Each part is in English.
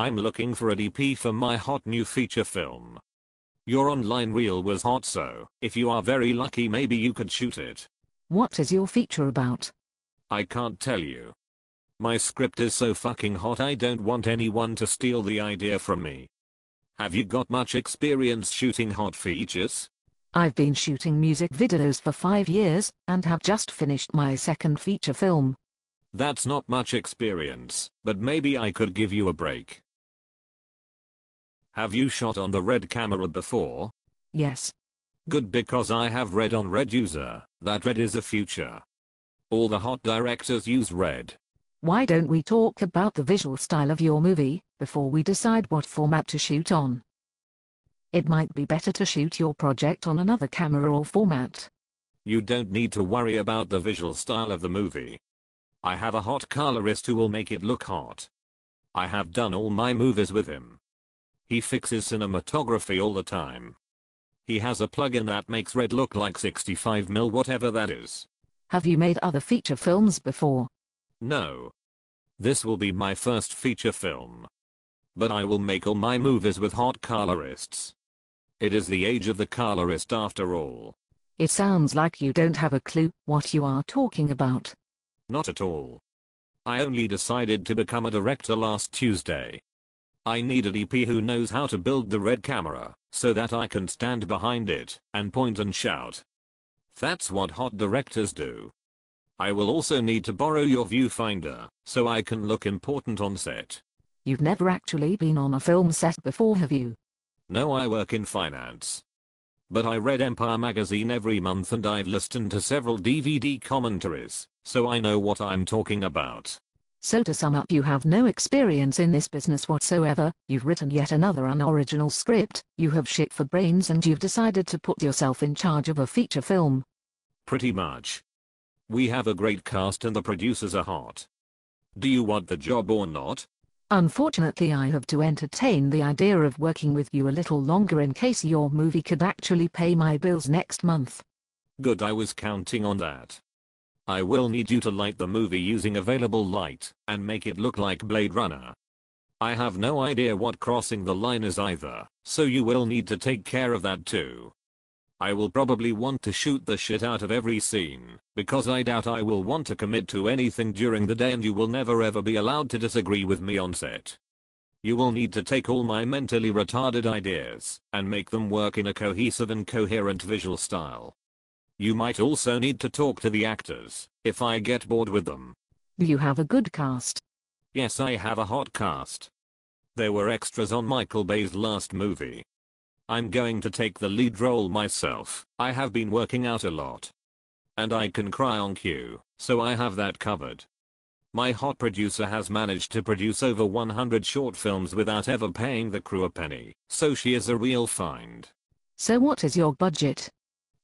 I'm looking for a DP for my hot new feature film. Your online reel was hot, so if you are very lucky maybe you could shoot it. What is your feature about? I can't tell you. My script is so fucking hot I don't want anyone to steal the idea from me. Have you got much experience shooting hot features? I've been shooting music videos for 5 years and have just finished my second feature film. That's not much experience, but maybe I could give you a break. Have you shot on the Red camera before? Yes. Good, because I have Red on Red user. That Red is a future. All the hot directors use Red. Why don't we talk about the visual style of your movie before we decide what format to shoot on? It might be better to shoot your project on another camera or format. You don't need to worry about the visual style of the movie. I have a hot colorist who will make it look hot. I have done all my movies with him. He fixes cinematography all the time. He has a plugin that makes Red look like 65mm, whatever that is. Have you made other feature films before? No. This will be my first feature film. But I will make all my movies with hot colorists. It is the age of the colorist after all. It sounds like you don't have a clue what you are talking about. Not at all. I only decided to become a director last Tuesday. I need a DP who knows how to build the Red camera, so that I can stand behind it and point and shout. That's what hot directors do. I will also need to borrow your viewfinder, so I can look important on set. You've never actually been on a film set before, have you? No, I work in finance. But I read Empire magazine every month and I've listened to several DVD commentaries, so I know what I'm talking about. So to sum up, you have no experience in this business whatsoever, you've written yet another unoriginal script, you have shit for brains, and you've decided to put yourself in charge of a feature film. Pretty much. We have a great cast and the producers are hot. Do you want the job or not? Unfortunately, I have to entertain the idea of working with you a little longer in case your movie could actually pay my bills next month. Good, I was counting on that. I will need you to light the movie using available light and make it look like Blade Runner. I have no idea what crossing the line is either, so you will need to take care of that too. I will probably want to shoot the shit out of every scene, because I doubt I will want to commit to anything during the day, and you will never ever be allowed to disagree with me on set. You will need to take all my mentally retarded ideas and make them work in a cohesive and coherent visual style. You might also need to talk to the actors, if I get bored with them. You have a good cast. Yes, I have a hot cast. There were extras on Michael Bay's last movie. I'm going to take the lead role myself. I have been working out a lot. And I can cry on cue, so I have that covered. My hot producer has managed to produce over 100 short films without ever paying the crew a penny, so she is a real find. So what is your budget?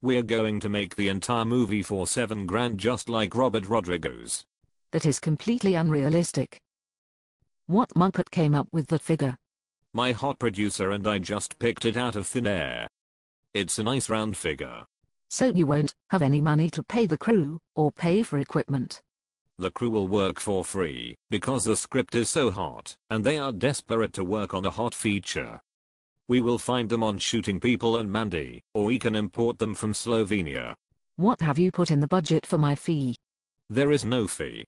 We're going to make the entire movie for $7,000, just like Robert Rodriguez. That is completely unrealistic. What muppet came up with that figure? My hot producer and I just picked it out of thin air. It's a nice round figure. So you won't have any money to pay the crew or pay for equipment? The crew will work for free because the script is so hot and they are desperate to work on a hot feature. We will find them on Shooting People and Mandy, or we can import them from Slovenia. What have you put in the budget for my fee? There is no fee.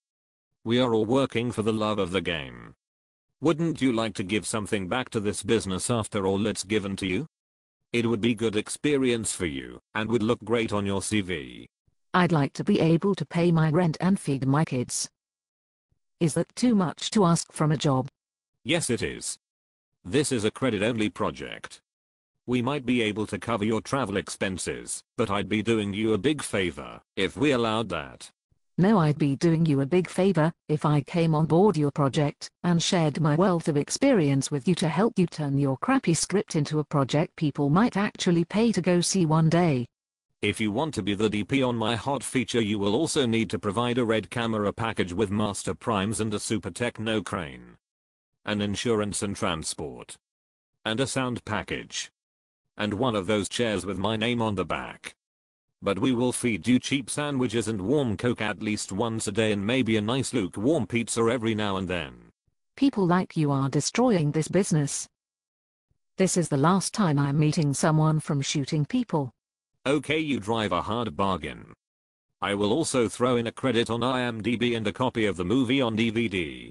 We are all working for the love of the game. Wouldn't you like to give something back to this business after all it's given to you? It would be good experience for you and would look great on your CV. I'd like to be able to pay my rent and feed my kids. Is that too much to ask from a job? Yes, it is. This is a credit-only project. We might be able to cover your travel expenses, but I'd be doing you a big favor if we allowed that. No, I'd be doing you a big favor if I came on board your project and shared my wealth of experience with you to help you turn your crappy script into a project people might actually pay to go see one day. If you want to be the DP on my hot feature, you will also need to provide a red camera package with master primes and a super techno crane. An insurance and transport. And a sound package. And one of those chairs with my name on the back. But we will feed you cheap sandwiches and warm coke at least once a day, and maybe a nice lukewarm pizza every now and then. People like you are destroying this business. This is the last time I'm meeting someone from shooting people. Okay, you drive a hard bargain. I will also throw in a credit on IMDb and a copy of the movie on DVD.